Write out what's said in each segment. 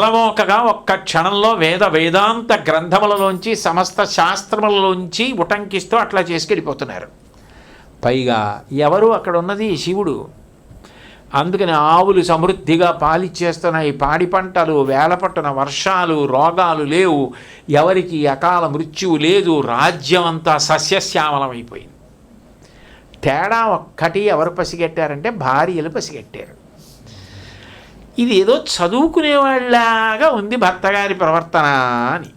అలవోకగా ఒక్క క్షణంలో వేదాంత గ్రంథములలోంచి సమస్త శాస్త్రములలోంచి ఉటంకిస్తూ అట్లా చేసుకెళ్ళిపోతున్నారు. పైగా ఎవరు అక్కడ ఉన్నది? శివుడు. అందుకని ఆవులు సమృద్ధిగా పాలిచ్చేస్తున్నాయి, పాడి పంటలు, వేలపట్టున వర్షాలు, రోగాలు లేవు, ఎవరికి అకాల మృత్యువు లేదు, రాజ్యం అంతా సస్యశ్యామలమైపోయింది. తేడా ఒక్కటి ఎవరు పసిగట్టారంటే భార్యలు పసిగట్టారు. ఇది ఏదో చదువుకునేవాళ్ళలాగా ఉంది భర్తగారి ప్రవర్తన అని.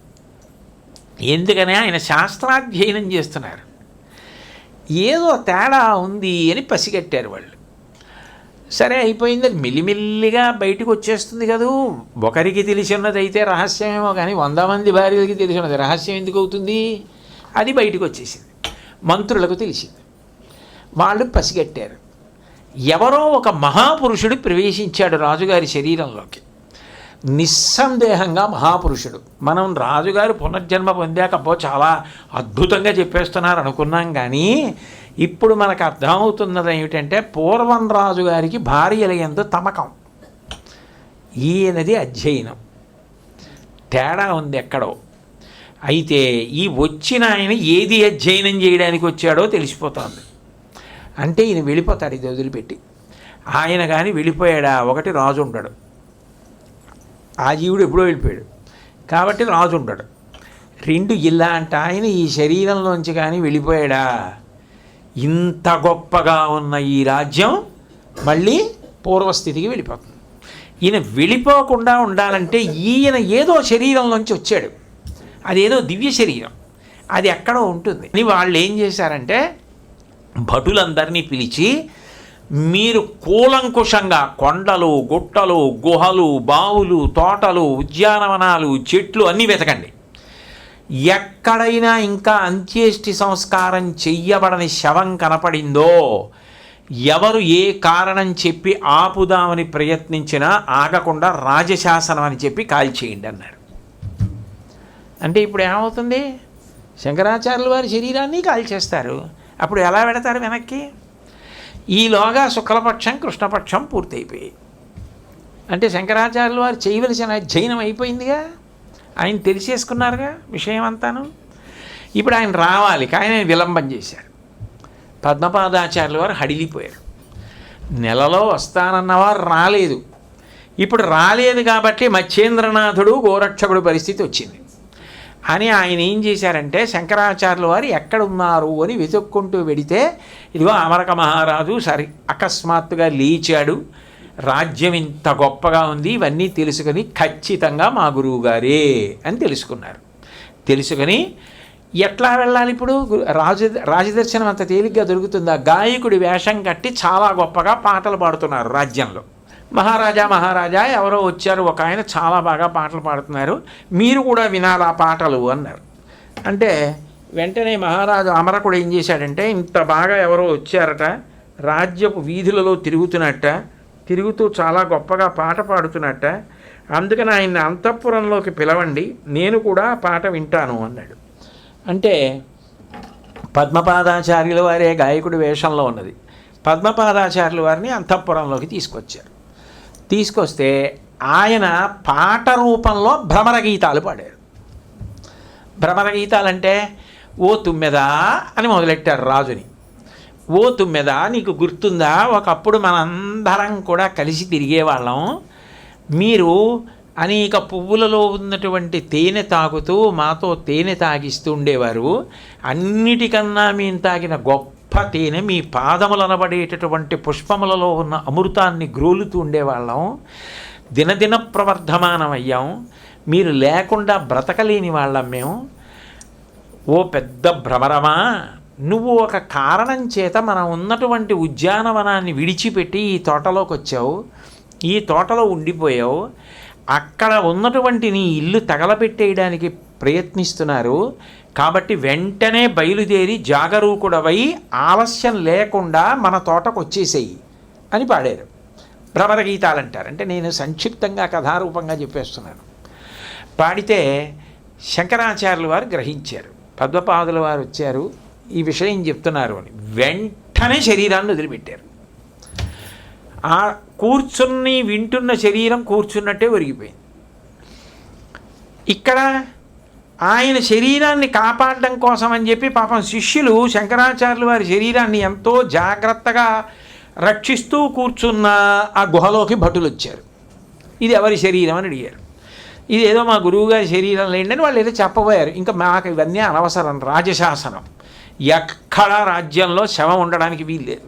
ఎందుకని ఆయన శాస్త్రాధ్యయనం చేస్తున్నారు, ఏదో తేడా ఉంది అని పసిగట్టారు వాళ్ళు. సరే అయిపోయింది, మెల్లిమెల్లిగా బయటకు వచ్చేస్తుంది కదూ. ఒకరికి తెలిసినదైతే రహస్యమేమో కానీ 100 మంది భార్యలకి తెలిసినది రహస్యం ఎందుకు అవుతుంది? అది బయటకు వచ్చేసింది, మంత్రులకు తెలిసింది, వాళ్ళు పసిగట్టారు. ఎవరో ఒక మహాపురుషుడు ప్రవేశించాడు రాజుగారి శరీరంలోకి. నిస్సందేహంగా మహాపురుషుడు. మనం రాజుగారు పునర్జన్మ పొందాకపో చాలా అద్భుతంగా చెప్పేస్తున్నారు అనుకున్నాం, కానీ ఇప్పుడు మనకు అర్థమవుతున్నది ఏమిటంటే పూర్వం రాజుగారికి భార్యల యందు తమకం, ఈయనది అధ్యయనం. తేడా ఉంది ఎక్కడో. అయితే ఈ వచ్చిన ఆయన ఏది అధ్యయనం చేయడానికి వచ్చాడో తెలిసిపోతుంది. అంటే ఈయన వెళ్ళిపోతాడు ఇది వదిలిపెట్టి. ఆయన కానీ వెళ్ళిపోయాడా, ఒకటి రాజు ఉండడు, ఆ జీవుడు ఎప్పుడో వెళ్ళిపోయాడు కాబట్టి రాజు ఉండడు. 2 ఇలాంటి ఆయన ఈ శరీరంలోంచి కానీ వెళ్ళిపోయాడా, ఇంత గొప్పగా ఉన్న ఈ రాజ్యం మళ్ళీ పూర్వస్థితికి వెళ్ళిపోతుంది. ఈయన వెళ్ళిపోకుండా ఉండాలంటే ఈయన ఏదో శరీరంలోంచి వచ్చాడు, అదేదో దివ్య శరీరం, అది ఎక్కడో ఉంటుంది అని వాళ్ళు ఏం చేశారంటే భటులందరినీ పిలిచి, మీరు కూలంకుషంగా కొండలు, గుట్టలు, గుహలు, బావులు, తోటలు, ఉద్యానవనాలు, చెట్లు అన్నీ వెతకండి. ఎక్కడైనా ఇంకా అంత్యేష్టి సంస్కారం చెయ్యబడని శవం కనపడిందో, ఎవరు ఏ కారణం చెప్పి ఆపుదామని ప్రయత్నించినా ఆగకుండా రాజశాసనం అని చెప్పి కాల్చేయండి అన్నాడు. అంటే ఇప్పుడు ఏమవుతుంది? శంకరాచార్యుల వారి శరీరాన్ని కాల్చేస్తారు. అప్పుడు ఎలా పెడతారు వెనక్కి? ఈలోగా శుక్లపక్షం కృష్ణపక్షం పూర్తయిపోయాయి. అంటే శంకరాచార్యుల వారు చేయవలసిన అధ్యయనం అయిపోయిందిగా, ఆయన తెలిసేసుకున్నారుగా విషయం అంతాను. ఇప్పుడు ఆయన రావాలి, కానీ ఆయన విలంబం చేశారు. పద్మపాదాచార్యుల వారు హడిలిపోయారు. నెలలో వస్తానన్నవారు రాలేదు. ఇప్పుడు రాలేదు కాబట్టి మచ్చేంద్రనాథుడు గోరక్షకుడు పరిస్థితి వచ్చింది అని ఆయన ఏం చేశారంటే శంకరాచార్యుల వారు ఎక్కడున్నారు అని వెతుక్కుంటూ వెడితే ఇదిగో అమరక మహారాజు అకస్మాత్తుగా లేచాడు, రాజ్యం ఇంత గొప్పగా ఉంది, ఇవన్నీ తెలుసుకొని ఖచ్చితంగా మా గురువు గారే అని తెలుసుకున్నారు. తెలుసుకొని ఎట్లా వెళ్ళాలి ఇప్పుడు? రాజదర్శనం అంత తేలిగ్గా దొరుకుతుందా? గాయకుడి వేషం కట్టి చాలా గొప్పగా పాటలు పాడుతున్నారు రాజ్యంలో. మహారాజా ఎవరో వచ్చారు, ఒక ఆయన చాలా బాగా పాటలు పాడుతున్నారు, మీరు కూడా వినాలి ఆ పాటలు అన్నారు. అంటే వెంటనే మహారాజు అమరకుడు ఏం చేశాడంటే, ఇంత బాగా ఎవరో వచ్చారట, రాజ్యపు వీధులలో తిరుగుతూ చాలా గొప్పగా పాట పాడుతున్నట్ట, అందుకని ఆయన్ని అంతఃపురంలోకి పిలవండి, నేను కూడా పాట వింటాను అన్నాడు. అంటే పద్మపాదాచార్యుల వారే గాయకుడి వేషంలో ఉన్నది. పద్మపాదాచార్యుల వారిని అంతఃపురంలోకి తీసుకొస్తే ఆయన పాట రూపంలో భ్రమర గీతాలు పాడారు. భ్రమర గీతాలంటే ఓ తుమ్మెదా అని మొదలెట్టారు రాజుని. ఓ తుమ్మెదా, నీకు గుర్తుందా, ఒకప్పుడు మనందరం కూడా కలిసి తిరిగేవాళ్ళం, మీరు అనేక పువ్వులలో ఉన్నటువంటి తేనె తాగుతూ మాతో తేనె తాగిస్తూ ఉండేవారు, అన్నిటికన్నా మేము తాగిన గొప్ప తేనె మీ పాదములనబడేటటువంటి పుష్పములలో ఉన్న అమృతాన్ని గ్రోలుతూ ఉండేవాళ్ళం, దినదిన ప్రవర్ధమానమయ్యాం, మీరు లేకుండా బ్రతకలేని వాళ్ళం మేము. ఓ పెద్ద భ్రమరమా, నువ్వు ఒక కారణం చేత మనం ఉన్నటువంటి ఉద్యానవనాన్ని విడిచిపెట్టి ఈ తోటలోకి వచ్చావు, ఈ తోటలో ఉండిపోయావు, అక్కడ ఉన్నటువంటి నీ ఇల్లు తగలబెట్టేయడానికి ప్రయత్నిస్తున్నారు, కాబట్టి వెంటనే బయలుదేరి జాగరూకుడవై ఆలస్యం లేకుండా మన తోటకు వచ్చేసేయి అని పాడారు. భ్రమర గీతాలు అంటారు. అంటే నేను సంక్షిప్తంగా కథారూపంగా చెప్పేస్తున్నాను. పాడితే శంకరాచార్యుల వారు గ్రహించారు, పద్మపాదుల వారు వచ్చారు, ఈ విషయం చెప్తున్నారు అని వెంటనే శరీరాన్ని వదిలిపెట్టారు. ఆ కూర్చుని వింటున్న శరీరం కూర్చున్నట్టే ఒరిగిపోయింది. ఇక్కడ ఆయన శరీరాన్ని కాపాడడం కోసం అని చెప్పి పాపం శిష్యులు శంకరాచార్యులు వారి శరీరాన్ని ఎంతో జాగ్రత్తగా రక్షిస్తూ కూర్చున్న ఆ గుహలోకి భటులు వచ్చారు. ఇది ఎవరి శరీరం అని అడిగారు. ఇది ఏదో మా గురువుగారి శరీరం లేండి వాళ్ళు ఏదో చెప్పబోయారు. ఇంకా మాకు ఇవన్నీ అనవసరం, రాజశాసనం, ఎక్కడా రాజ్యంలో శవం ఉండడానికి వీల్లేదు,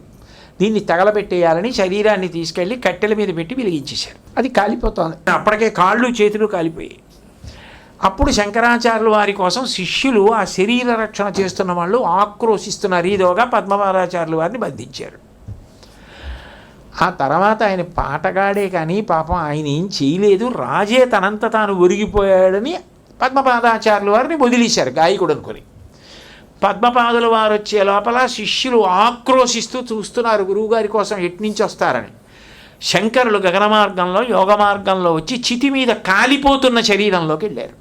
దీన్ని తగలబెట్టేయాలని శరీరాన్ని తీసుకెళ్ళి కట్టెల మీద పెట్టి వెలిగించేశారు. అది కాలిపోతుంది. అప్పటికే కాళ్ళు చేతులు కాలిపోయాయి. అప్పుడు శంకరాచార్యుల వారి కోసం శిష్యులు ఆ శరీర రక్షణ చేస్తున్న వాళ్ళు ఆక్రోశిస్తున్నారు. ఇదోగా పద్మపాదాచార్యుల వారిని బంధించారు. ఆ తర్వాత ఆయన పాటగాడే కానీ పాపం ఆయన ఏం చేయలేదు, రాజే తనంత తాను ఒరిగిపోయాడని పద్మపాదాచార్యుల వారిని వదిలేశారు గాయకుడు అనుకుని. పద్మపాదుల వారు వచ్చే లోపల శిష్యులు ఆక్రోశిస్తూ చూస్తున్నారు గురువుగారి కోసం ఎట్నుంచి వస్తారని. శంకరులు గగన మార్గంలో యోగ మార్గంలో వచ్చి చితి మీద కాలిపోతున్న శరీరంలోకి వెళ్ళారు.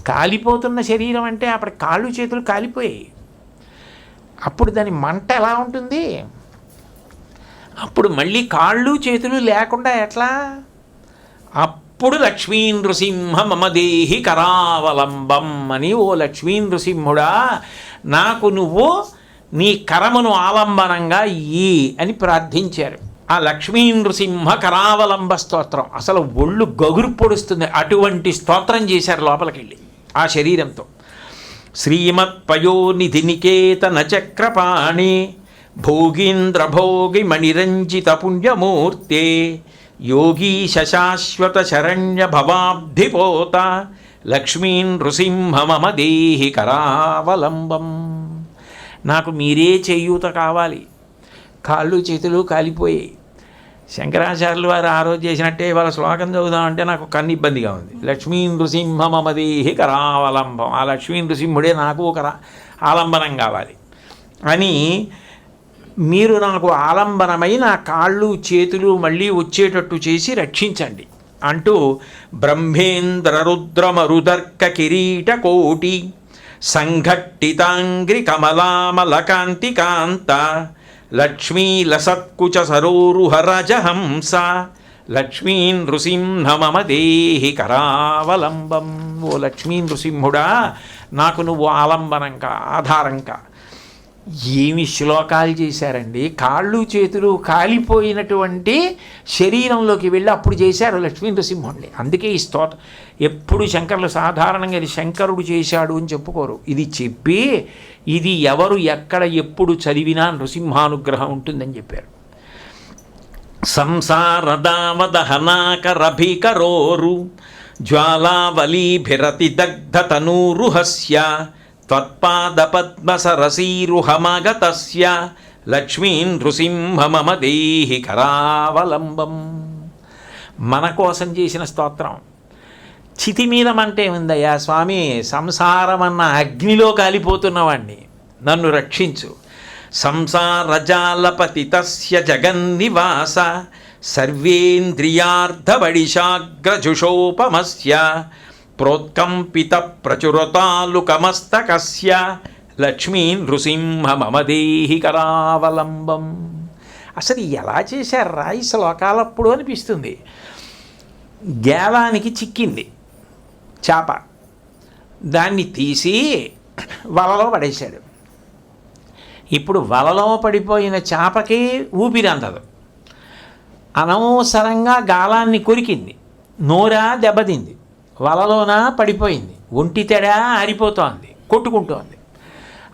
కాలిపోతున్న శరీరం అంటే అప్పుడు కాళ్ళు చేతులు కాలిపోయాయి. అప్పుడు దాని మంట ఎలా ఉంటుంది? అప్పుడు మళ్ళీ కాళ్ళు చేతులు లేకుండా ఎట్లా? అప్పుడు లక్ష్మీ నృసింహ మమ దేహి కరావలంబం అని, ఓ లక్ష్మీ నృసింహుడా నాకు నువ్వు నీ కరమును ఆలంబనంగా ఇయ్యి అని ప్రార్థించారు. ఆ లక్ష్మీ నృసింహ కరావలంబ స్తోత్రం అసలు ఒళ్ళు గగురు పొడుస్తుంది. అటువంటి స్తోత్రం చేశారు లోపలికి వెళ్ళి ఆ శరీరంతో. శ్రీమత్పయోనిధి నికేతన చక్రపాణి భోగీంద్ర భోగి మణిరంజిత పుణ్యమూర్తే యోగీ శాశ్వత శరణ్య భవాబ్ధిపోత లక్ష్మీ నృసింహ మమ దేహి కరావలంబం. నాకు మీరే చేయూత కావాలి. కాళ్ళు చేతులు కాలిపోయాయి. శంకరాచార్యులు వారు ఆ రోజు చేసినట్టే వాళ్ళ శ్లోకం చదువుదామంటే నాకు కన్ను ఇబ్బందిగా ఉంది. లక్ష్మీ నృసింహ మమ దేహి కరావలంబం. ఆ లక్ష్మీ నృసింహుడే నాకు ఒక ఆలంబనం కావాలి అని, మీరు నాకు ఆలంబనమై నా కాళ్ళు చేతులు మళ్ళీ వచ్చేటట్టు చేసి రక్షించండి అంటూ బ్రహ్మేంద్ర రుద్ర మరుదర్క కిరీట కోటి సంఘట్టితాంగ్రి కమలామల కాంతి కాంత లక్ష్మీ లసత్కుచ సరోరుహరజహంస లక్ష్మీ నృసింహ మమ దేహి కరావలంబం. ఓ లక్ష్మీ నృసింహుడా నాకు నువ్వు ఆలంబనంగా ఆధారంగా. ఏమి శ్లోకాలు చేశారండి. కాళ్ళు చేతులు కాలిపోయినటువంటి శరీరంలోకి వెళ్ళి అప్పుడు చేశారు లక్ష్మీ నృసింహుడిని. అందుకే ఈ స్తోత్రం ఎప్పుడు శంకరులు సాధారణంగా ఇది శంకరుడు చేశాడు అని చెప్పుకోరు. ఇది చెప్పి ఇది ఎవరు ఎక్కడ ఎప్పుడు చదివినా నృసింహానుగ్రహం ఉంటుందని చెప్పారు. సంసారదావదహనాకరభికరోరు జ్వాలావలీభిరతి దగ్ధతనూరుహస్య త్వత్పాదపద్మసరసీరుహమగతస్య లక్ష్మీ నృసింహ మమ దేహి కరావలంబం. మన కోసం చేసిన స్తోత్రం. చితి మీద మంటే ఉందయ్యా స్వామి, సంసారమన్న అగ్నిలో కాలిపోతున్నవాణ్ణి నన్ను రక్షించు. సంసారజాలపతితస్య జగన్నివాస సర్వేంద్రియార్థబడిశాగ్రజుషోపమస్య ప్రోత్కంపిత ప్రచురతాలుకమస్తకస్య లక్ష్మీ నృసింహ మమ దేహి కరావలంబం. అసలు ఎలా చేశారా ఈ శ్లోకాలప్పుడు అనిపిస్తుంది. గేలానికి చిక్కింది చేప, దాన్ని తీసి వలలో పడేశాడు. ఇప్పుడు వలలో పడిపోయిన చేపకి ఊపిరి అందదు. అనవసరంగా గాలాన్ని కొరికింది, నోరా దెబ్బతింది, వలలోన పడిపోయింది, ఒంటి తెడ ఆరిపోతోంది, కొట్టుకుంటోంది.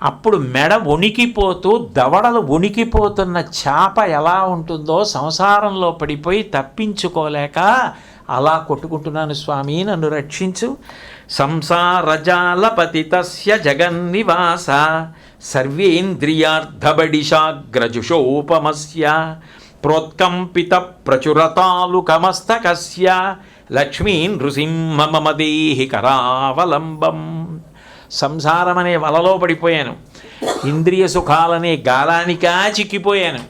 అప్పుడు మెడ వణికిపోతూ దవడలు వణికిపోతున్న చేప ఎలా ఉంటుందో సంసారంలో పడిపోయి తప్పించుకోలేక అలా కొట్టుకుంటున్నాను స్వామి నన్ను రక్షించు. సంసారజాలపతితస్య జగన్నివాస సర్వేంద్రియార్థబడిశాగ్రజుషోపమస్య ప్రోత్కంపిత ప్రచురతాలుకమస్తకస్య లక్ష్మీ నృసింహ మమ దేహి కరావలంబం. సంసారం అనే వలలో పడిపోయాను, ఇంద్రియ సుఖాలనే గాలానికా చిక్కిపోయాను,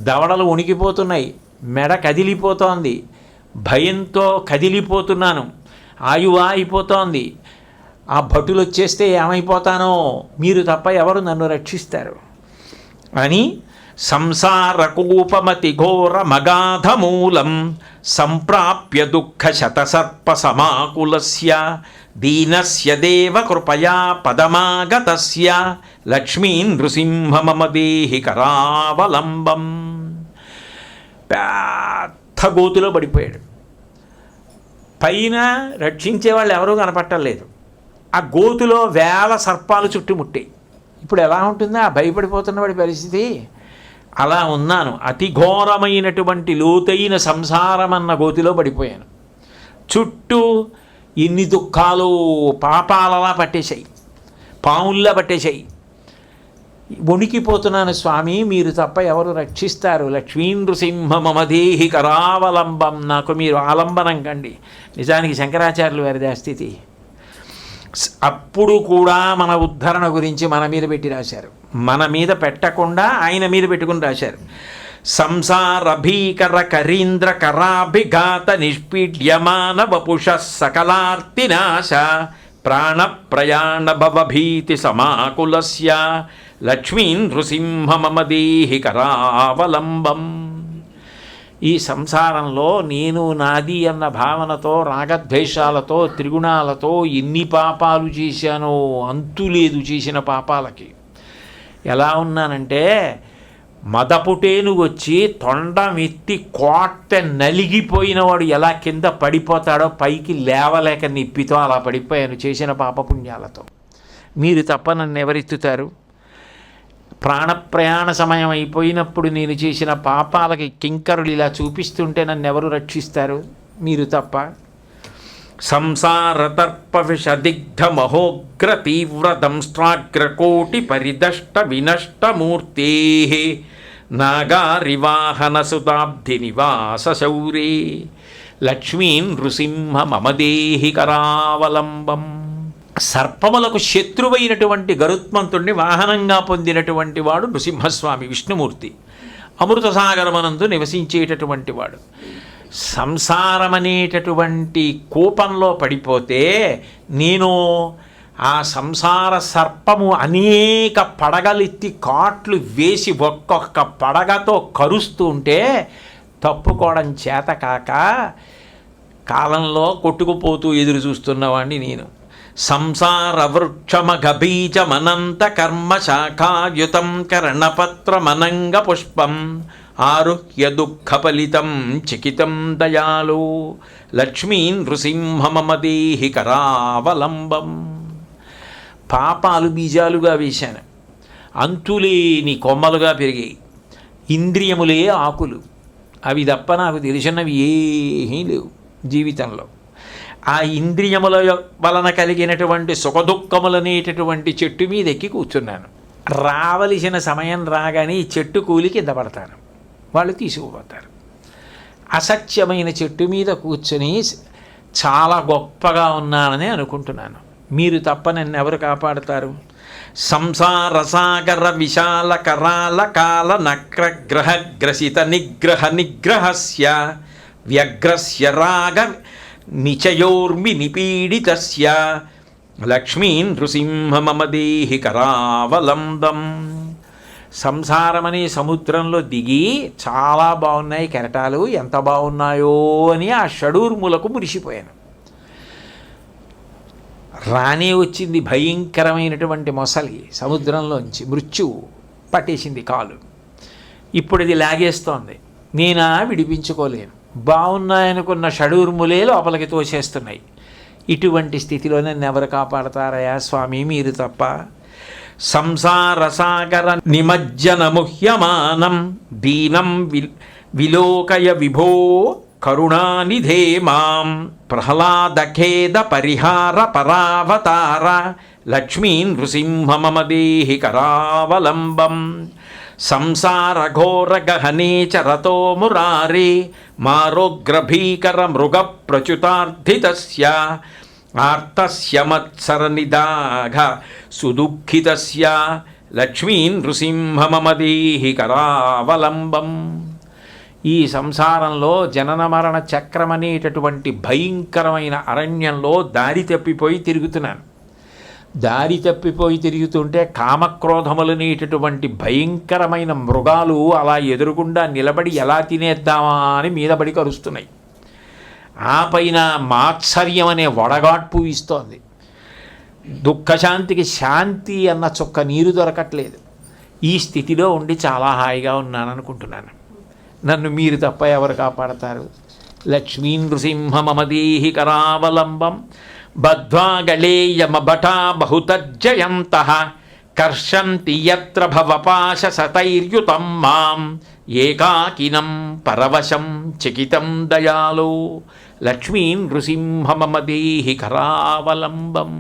దవడలు ఉనికిపోతున్నాయి, మెడ కదిలిపోతోంది, భయంతో కదిలిపోతున్నాను, ఆయువు అయిపోతోంది. ఆ భటులు వచ్చేస్తే ఏమైపోతానో, మీరు తప్ప ఎవరు నన్ను రక్షిస్తారు అని సంసారకూపమతి ఘోర మగాధమూలం సంప్రాప్య దుఃఖ శతసర్ప సమాకులస్య దీనస్య దేవ కృపయా పదమాగతస్య లక్ష్మీ నృసింహ మమ దేహి కరావలంబం. పెద్ద గోతులో పడిపోయాడు. పైన రక్షించేవాళ్ళు ఎవరూ కనపట్టలేదు. ఆ గోతులో వేల సర్పాలు చుట్టుముట్టాయి. ఇప్పుడు ఎలా ఉంటుందో ఆ భయపడిపోతున్నవాడి పరిస్థితి. అలా ఉన్నాను. అతి ఘోరమైనటువంటి లోతైన సంసారమన్న గోతిలో పడిపోయాను. చుట్టూ ఎన్ని దుఃఖాలు పాపాలలా పట్టేశాయి, పాముల్లా పట్టేశాయి. వణికిపోతున్నాను. స్వామి మీరు తప్ప ఎవరు రక్షిస్తారు? లక్ష్మీ నృసింహ మమ దేహి కరావలంబం. నాకు మీరు ఆలంబనం కండి. నిజానికి శంకరాచార్యులు వారిది ఆ స్థితి. అప్పుడు కూడా మన ఉద్ధరణ గురించి మన మీద పెట్టి రాశారు. మన మీద పెట్టకుండా ఆయన మీద పెట్టుకుని రాశారు. సంసార భీకర కరీంద్ర కరాభిఘాత నిష్పీడ్యమాన వపుష సకలార్తినాశ ప్రాణ ప్రయాణ భవభీతి సమాకులస్య లక్ష్మీ నృసింహ మమ దేహి కరావలంబం. ఈ సంసారంలో నేను నాది అన్న భావనతో, రాగద్వేషాలతో, త్రిగుణాలతో ఎన్ని పాపాలు చేశానో అంతులేదు. చేసిన పాపాలకి ఎలా ఉన్నానంటే, మదపుటేను వచ్చి తొండమెత్తి కోట నలిగిపోయిన వాడు ఎలా కింద పడిపోతాడో పైకి లేవలేక నిప్పితో అలా పడిపోయాను చేసిన పాపపుణ్యాలతో. మీరు తప్ప నన్ను ఎవరెత్తుతారు? ప్రాణప్రయాణ సమయం అయిపోయినప్పుడు నేను చేసిన పాపాలకి కింకరులు ఇలా చూపిస్తుంటే నన్ను ఎవరు రక్షిస్తారు? మీరు తప్ప. సంసారతర్ప విషదిగ్ధ మహోగ్ర తీవ్ర దంష్ట్రాగ్రకోటి పరిదష్ట వినష్టమూర్తే నాగారివాహన సుతాబ్ధి నివాస శౌరే లక్ష్మీ నృసింహ మమ దేహి కరావలంబం. సర్పములకు శత్రువైనటువంటి గరుత్మంతుణ్ణి వాహనంగా పొందినటువంటి వాడు నృసింహస్వామి విష్ణుమూర్తి. అమృతసాగరమనందు నివసించేటటువంటి వాడు. సంసారమనేటటువంటి కూపంలో పడిపోతే నేను ఆ సంసార సర్పము అనేక పడగలెత్తి కాట్లు వేసి ఒక్కొక్క పడగతో కరుస్తూ ఉంటే తప్పుకోవడం చేత కాక కాలంలో కొట్టుకుపోతూ ఎదురు చూస్తున్నవాడిని నేను. సంసార వృక్షమగబీజమనంత కర్మ శాఖాయుతం కర్ణపత్రమనంగ పుష్పం ఆరుహ్య దుఃఖఫలితం చికితం దయాళు లక్ష్మీ నృసింహ మమ దేహి కరావలంబం. పాపాలు బీజాలుగా వేశాను, అంతులేని కొమ్మలుగా పెరిగాయి. ఇంద్రియములే ఆకులు, అవి తప్ప నాకు తెలిసినవి ఏమీ లేవు జీవితంలో. ఆ ఇంద్రియముల వలన కలిగినటువంటి సుఖదుఖములనేటటువంటి చెట్టు మీద ఎక్కి కూర్చున్నాను. రావలసిన సమయం రాగానే ఈ చెట్టు కూలి కింద పడతాను, వాళ్ళు తీసుకుపోతారు. అసత్యమైన చెట్టు మీద కూర్చొని చాలా గొప్పగా ఉన్నానని అనుకుంటున్నాను. మీరు తప్ప నన్ను ఎవరు కాపాడుతారు? సంసార సాగర విశాల కరాల కాల నక్రగ్రహ గ్రసిత నిగ్రహ నిగ్రహస్య వ్యగ్రస్య రాగ నిచయోర్మి నిపీడితస్య లక్ష్మీ నృసింహ మమ దేహి కరావలంబం. సంసారమనే సముద్రంలో దిగి చాలా బాగున్నాయి కెరటాలు, ఎంత బాగున్నాయో అని ఆ షడూర్ములకు మురిసిపోయాను. రానే వచ్చింది భయంకరమైనటువంటి మొసలి, సముద్రంలోంచి మృత్యువు పట్టేసింది కాలు. ఇప్పుడు ఇది లాగేస్తోంది, నేనా విడిపించుకోలేను. బాగున్నాయనుకున్న షడూర్ములే లోపలికి తోసేస్తున్నాయి. ఇటువంటి స్థితిలో నన్ను ఎవరు కాపాడతారయా స్వామి, మీరు తప్ప. సంసార సాగర నిమజ్జనముహ్యమానం దీనం విలోకయ విభో కరుణానిధే మాం ప్రహ్లాదఖేద పరిహార పరావతార లక్ష్మీ నృసింహ మమ దేహి కరావలంబం. సంసార ఘోర గహనే చరతో మురారే మారోగ్రభీకర మృగ ప్రచుతార్థితస్య ఆర్తస్య మత్సర నిదాఘ సుదుఃఖితస్య లక్ష్మీ నృసింహ మమ దేహి కరావలంబం. ఈ సంసారంలో జనన మరణ చక్రమనేటటువంటి భయంకరమైన అరణ్యంలో దారి తప్పిపోయి తిరుగుతున్నాను. దారి తప్పిపోయి తిరుగుతుంటే కామక్రోధములనేటటువంటి భయంకరమైన మృగాలు అలా ఎదురుగుండా నిలబడి ఎలా తినేద్దామా అని మీదబడి కరుస్తున్నాయి. ఆ పైన మాత్సర్యం అనే వడగాడ్పు ఇస్తోంది. దుఃఖశాంతికి శాంతి అన్న చుక్క నీరు దొరకట్లేదు. ఈ స్థితిలో ఉండి చాలా హాయిగా ఉన్నాను అనుకుంటున్నాను. నన్ను మీరు తప్ప ఎవరు కాపాడతారు? లక్ష్మీ నృసింహ మమదేహి కరావలంబం బద్ధ్వా గళేయమభటా బహుతర్జయంతః కర్షంతి యత్ర భవపాశసతైర్యుతం మాం ఏకాకినం పరవశం చకితం దయాలో లక్ష్మీ నృసింహ మమదేహి కరావలంబం.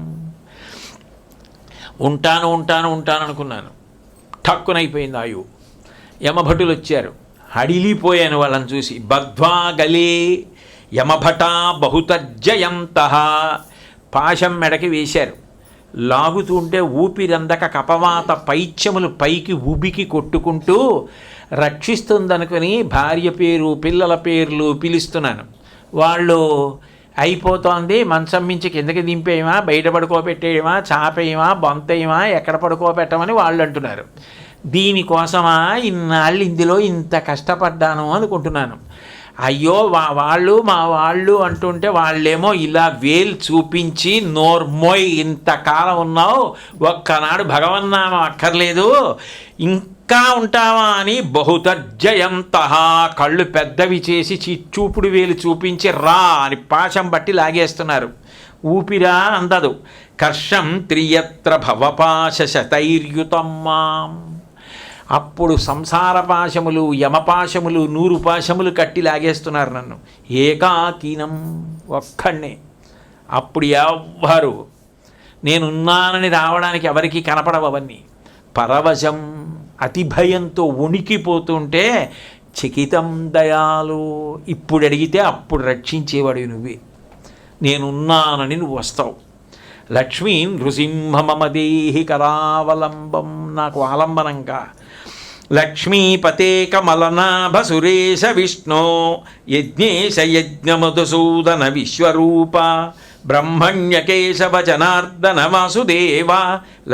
ఉంటాను ఉంటాను ఉంటాను అనుకున్నాను. ఠక్కునైపోయింది ఆయువు. యమభటులు వచ్చారు. హడిలిపోయాను వాళ్ళని చూసి. బద్ధ్వా గలే యమభటా బహుతర్జయంతః. పాశం మెడకి వేశారు. లాగుతుంటే ఊపిరందక కపవాత పైత్యములు పైకి ఉబికి కొట్టుకుంటూ రక్షిస్తుందనుకుని భార్య పేరు పిల్లల పేర్లు పిలుస్తున్నాను. వాళ్ళు అయిపోతోంది, మంచం మించి కిందకి దింపేయమా, బయట పడుకోబెట్టేయమా, చాపేయమా, బొంతేయమా, ఎక్కడ పడుకోబెట్టమని వాళ్ళు అంటున్నారు. దీనికోసమా ఇన్నాళ్ళు ఇందులో ఇంత కష్టపడ్డాను అనుకుంటున్నాను. అయ్యో వాళ్ళు మా వాళ్ళు అంటుంటే వాళ్ళేమో ఇలా వేలు చూపించి నోర్మోయ్ ఇంతకాలం ఉన్నావు, ఒక్కనాడు భగవన్నామం అక్కర్లేదు, ఇంకా ఉంటావా అని బహుతర్జయంతః కళ్ళు పెద్దవి చేసి చూపుడు వేలు చూపించి రా అని పాశం బట్టి లాగేస్తున్నారు. ఊపిరా అందదు. కర్షం త్రియత్ర భవపాశతైర్యుతం మాం. అప్పుడు సంసార పాశములు యమపాశములు 100 పాశములు కట్టి లాగేస్తున్నారు నన్ను. ఏకాకీనం, ఒక్కడే. అప్పుడు ఎవ్వరు నేనున్నానని రావడానికి ఎవరికి కనపడవు అవన్నీ. పరవశం, అతి భయంతో వణికిపోతుంటే చకితం దయాలు, ఇప్పుడు అడిగితే అప్పుడు రక్షించేవాడు నువ్వే, నేనున్నానని నువ్వు వస్తావు. లక్ష్మీ నృసింహ మమదేహి కరావలంబం, నాకు ఆలంబనంగా. లక్ష్మీపతే కమలనాభ సురేశ విష్ణో యజ్ఞేశ యజ్ఞమధుసూదన విశ్వరూప బ్రహ్మణ్యకేశవ జనార్దన వాసుదేవ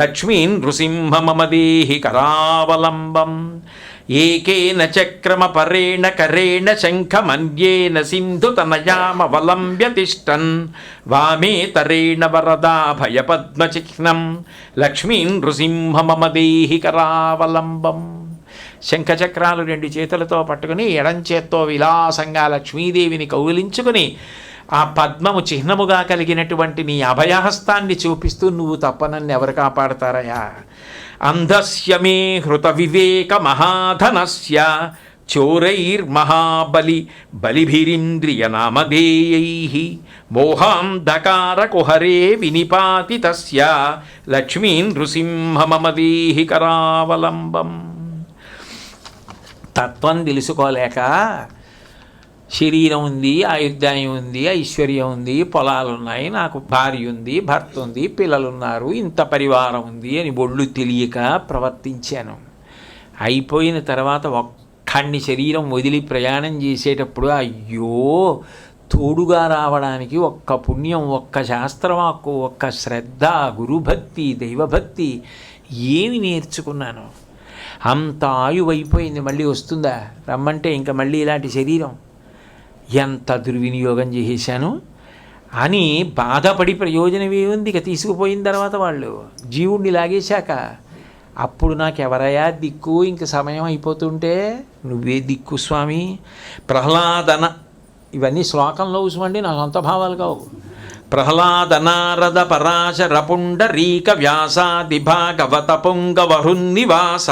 లక్ష్మీ నృసింహ మమదేహి కరావలంబం. ఏకేన చక్రమ పరేణ కరేణ శంఖమన్యేన సింధుతనయామవలంబ్య తిష్టన్ వామే తరేణ వరదా భయపద్మచిహ్నం లక్ష్మీ నృసింహ మమదేహి కరావలంబం. శంఖచక్రాలు 2 చేతులతో పట్టుకుని ఎడంచేత్తో విలాసంగా లక్ష్మీదేవిని కౌగిలించుకుని ఆ పద్మము చిహ్నముగా కలిగినటువంటి నీ అభయహస్తాన్ని చూపిస్తూ నువ్వు తప్ప నన్ను ఎవరు కాపాడతారయా? అంధస్య మే హృత వివేక మహాధనస్య చోరైర్మహాబలి బలిభిరింద్రియ నామధేయైః మోహాంధకార కుహరే వినిపాతితస్య లక్ష్మీ నృసింహ మమదేహి కరావలంబం. తత్వం తెలుసుకోలేక శరీరం ఉంది, ఆయుర్దాయం ఉంది, ఐశ్వర్యం ఉంది, పొలాలు ఉన్నాయి, నాకు భార్య ఉంది, భర్త ఉంది, పిల్లలున్నారు, ఇంత పరివారం ఉంది అని ఒళ్ళు తెలియక ప్రవర్తించాను. అయిపోయిన తర్వాత ఒక్కడిని శరీరం వదిలి ప్రయాణం చేసేటప్పుడు అయ్యో తోడుగా రావడానికి ఒక్క పుణ్యం, ఒక్క శాస్త్రవాక్కు, ఒక్క శ్రద్ధ, గురుభక్తి, దైవభక్తి ఏమి నేర్చుకున్నాను? అంత ఆయువైపోయింది, మళ్ళీ వస్తుందా? రమ్మంటే ఇంకా మళ్ళీ ఇలాంటి శరీరం, ఎంత దుర్వినియోగం చేసేసాను అని బాధపడి ప్రయోజనం ఏముంది? ఇక తీసుకుపోయిన తర్వాత వాళ్ళు జీవుణ్ణి లాగేశాక అప్పుడు నాకెవరయా దిక్కు? ఇంక సమయం అయిపోతుంటే నువ్వే దిక్కు స్వామి. ప్రహ్లాదన, ఇవన్నీ శ్లోకంలో చూసమండి, నా సొంత భావాలు కావు. ప్రహ్లాద నారద పరాశర పుండరీక వ్యాసాది భాగవత పుంగవహృన్నివాస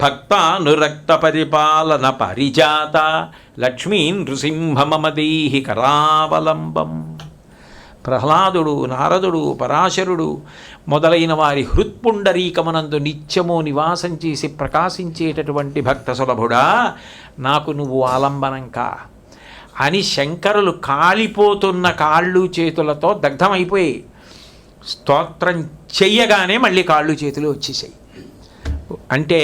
భక్తానురక్త పరిపాలన పరిజాత లక్ష్మీ నృసింహ మమదేహి కరావలంబం. ప్రహ్లాదుడు, నారదుడు, పరాశరుడు మొదలైన వారి హృత్పుండరీకమునందు నిత్యము నివాసం చేసి ప్రకాశించేటటువంటి భక్త సులభుడా, నాకు నువ్వు ఆలంబనంకా అని శంకరులు కాలిపోతున్న కాళ్ళు చేతులతో దగ్ధమైపోయి స్తోత్రం చెయ్యగానే మళ్ళీ కాళ్ళు చేతులు వచ్చేసాయి. అంటే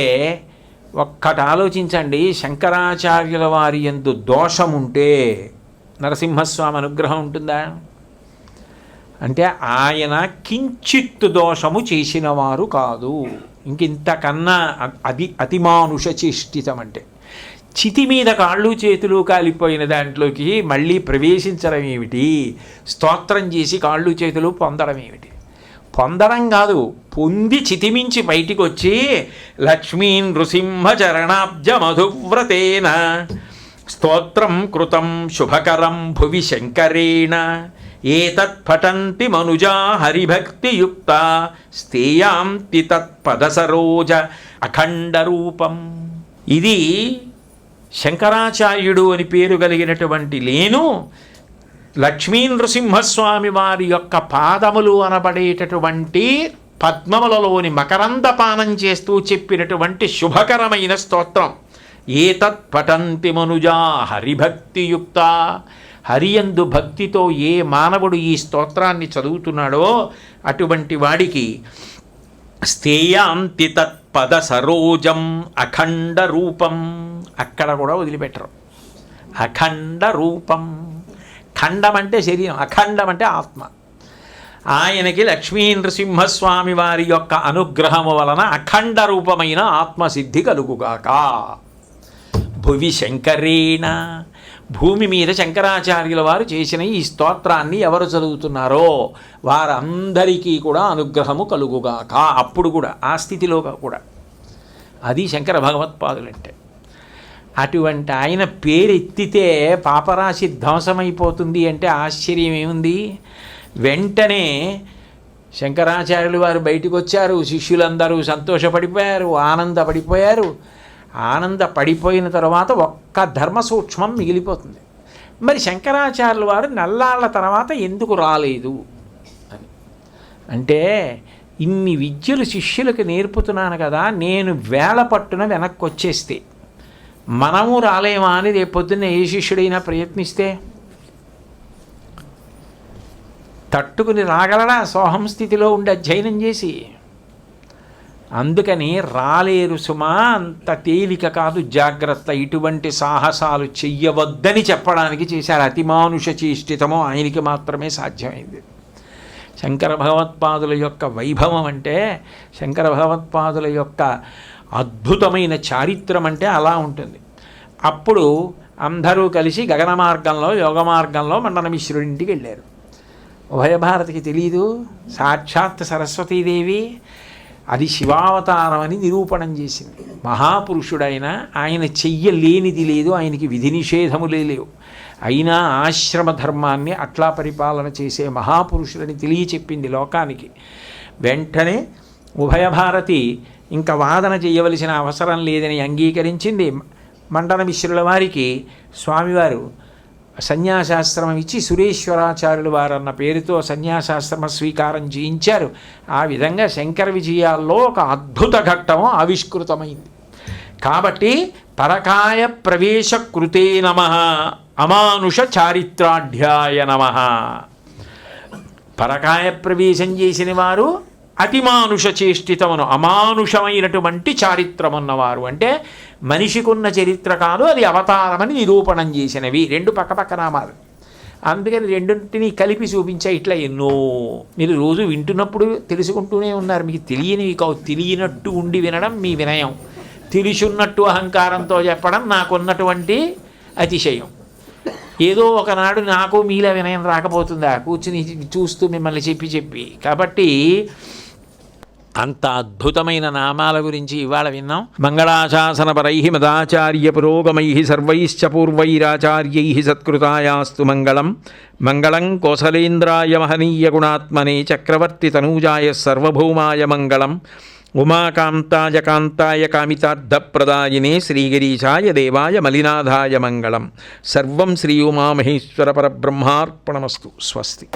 ఒక్కటి ఆలోచించండి, శంకరాచార్యుల వారి యందు దోషం ఉంటే నరసింహస్వామి అనుగ్రహం ఉంటుందా? అంటే ఆయన కించిత్తు దోషము చేసినవారు కాదు. ఇంకింతకన్నా అతిమానుష చేష్టితం అంటే చితి మీద కాళ్ళు చేతులు కాలిపోయిన దాంట్లోకి మళ్ళీ ప్రవేశించడం ఏమిటి, స్తోత్రం చేసి కాళ్ళు చేతులు పొందడం ఏమిటి? పొందడం కాదు, పొంది చితిమించి బయటికి వచ్చి లక్ష్మీ నృసింహ చరణాబ్జ మధువ్రతేన స్తోత్రం కృతం శుభకరం భువి శంకరేణ ఏతత్ పఠంతి మనుజా హరిభక్తియుక్త స్థేయాంతి తత్పదసరోజ అఖండ రూపం. ఇది శంకరాచార్యుడు అని పేరు కలిగినటువంటి లేను లక్ష్మీ నృసింహస్వామి వారి యొక్క పాదములు అనబడేటటువంటి పద్మములలోని మకరందపానం చేస్తూ చెప్పినటువంటి శుభకరమైన స్తోత్రం. ఏతత్ పఠంతి మనుజా హరిభక్తియుక్త. హరియందు భక్తితో ఏ మానవుడు ఈ స్తోత్రాన్ని చదువుతున్నాడో అటువంటి వాడికి స్థేయాంతి తత్పద సరోజం అఖండ రూపం. అక్కడ కూడా వదిలిపెట్టరు. అఖండ రూపం. ఖండం అంటే శరీరం, అఖండం అంటే ఆత్మ. ఆయనకి లక్ష్మీ నృసింహస్వామి వారి యొక్క అనుగ్రహము వలన అఖండ రూపమైన ఆత్మసిద్ధి కలుగుగాక. భువి శంకరేణ. భూమి మీద శంకరాచార్యుల వారు చేసిన ఈ స్తోత్రాన్ని ఎవరు చదువుతున్నారో వారందరికీ కూడా అనుగ్రహము కలుగుగాక. అప్పుడు కూడా ఆ స్థితిలో కూడా అది శంకర భగవత్పాదులంటే. అటువంటి ఆయన పేరెత్తితే పాపరాశి ధ్వంసమైపోతుంది అంటే ఆశ్చర్యం ఏముంది? వెంటనే శంకరాచార్యులు వారు బయటకు వచ్చారు, శిష్యులందరూ సంతోషపడిపోయారు, ఆనందపడిపోయారు. ఆనందపడిపోయిన తర్వాత ఒక్క ధర్మ సూక్ష్మం మిగిలిపోతుంది. మరి శంకరాచార్యుల వారు నల్లాళ్ళ తర్వాత ఎందుకు రాలేదు అని అంటే, ఇన్ని విద్యలు శిష్యులకు నేర్పుతున్నాను కదా, నేను వేళ పట్టున వెనక్కి వచ్చేస్తే మనము రాలేమా అని రేపొద్దున్న ఏ శిష్యుడైనా ప్రయత్నిస్తే తట్టుకుని రాగలడా సోహం స్థితిలో ఉండి అధ్యయనం చేసి? అందుకని రాలేరు సుమా, అంత తేలిక కాదు, జాగ్రత్త, ఇటువంటి సాహసాలు చెయ్యవద్దని చెప్పడానికి చేశారు. అతిమానుష చేష్టితమో ఆయనకి మాత్రమే సాధ్యమైంది. శంకర భగవత్పాదుల యొక్క వైభవం అంటే, శంకర భగవత్పాదుల యొక్క అద్భుతమైన చారిత్రం అంటే అలా ఉంటుంది. అప్పుడు అందరూ కలిసి గగన మార్గంలో యోగ మార్గంలో మండనమిశ్రుడింటికి వెళ్ళారు. ఉభయభారతికి తెలీదు, సాక్షాత్ సరస్వతీదేవి అది శివావతారం అని నిరూపణం చేసింది. మహాపురుషుడైన ఆయన చెయ్యలేనిది లేదు, ఆయనకి విధి నిషేధములే లేవు. అయినా ఆశ్రమ ధర్మాన్ని అట్లా పరిపాలన చేసే మహాపురుషులని తెలియచెప్పింది లోకానికి. వెంటనే ఉభయభారతి ఇంకా వాదన చేయవలసిన అవసరం లేదని అంగీకరించింది. మండనమిశ్రుల వారికి స్వామివారు సన్యాసాశ్రమం ఇచ్చి సురేశ్వరాచార్యులు వారు అన్న పేరుతో సన్యాసాశ్రమ స్వీకారం చేయించారు. ఆ విధంగా శంకర విజయాల్లో ఒక అద్భుత ఘట్టము ఆవిష్కృతమైంది. కాబట్టి పరకాయ ప్రవేశ కృతే నమః, అమానుష చారిత్రాఢ్యాయ నమః. పరకాయ ప్రవేశం చేసిన వారు అతిమానుష చేష్టితమును, అమానుషమైనటువంటి చారిత్రమున్నవారు. అంటే మనిషికున్న చరిత్ర కాదు, అది అవతారమని నిరూపణం చేసినవి. రెండు పక్కపక్క నామాలు. అందుకని రెండింటినీ కలిపి చూపించా. ఇట్లా ఎన్నో మీరు రోజు వింటున్నప్పుడు తెలుసుకుంటూనే ఉన్నారు. మీకు తెలియనివి కావు, తెలియనట్టు ఉండి వినడం మీ వినయం, తెలుసున్నట్టు అహంకారంతో చెప్పడం నాకున్నటువంటి అతిశయం. ఏదో ఒకనాడు నాకు మీలా వినయం రాకపోతుందా కూర్చుని చూస్తూ మిమ్మల్ని చెప్పి. కాబట్టి అంత అద్భుతమైన నామాల గురించి ఇవాళ విన్నాం. మంగళాశాసనపరై మదాచార్య పురోగమై సర్వైశ్చ పూర్వైరాచార్యై సత్కృతాయాస్తు మంగళం. మంగళం కోసలేంద్రాయ మహనీయ గుణాత్మనే చక్రవర్తి తనూజాయ సర్వభౌమాయ మంగళం. ఉమాకాంతాయ కాంతాయ కామితార్థప్రదాయినే శ్రీగిరీశాయ దేవాయ మలినాథాయ మంగళం. సర్వం శ్రీ ఉమామహేశ్వర పరబ్రహ్మార్పణమస్తు. స్వస్తి.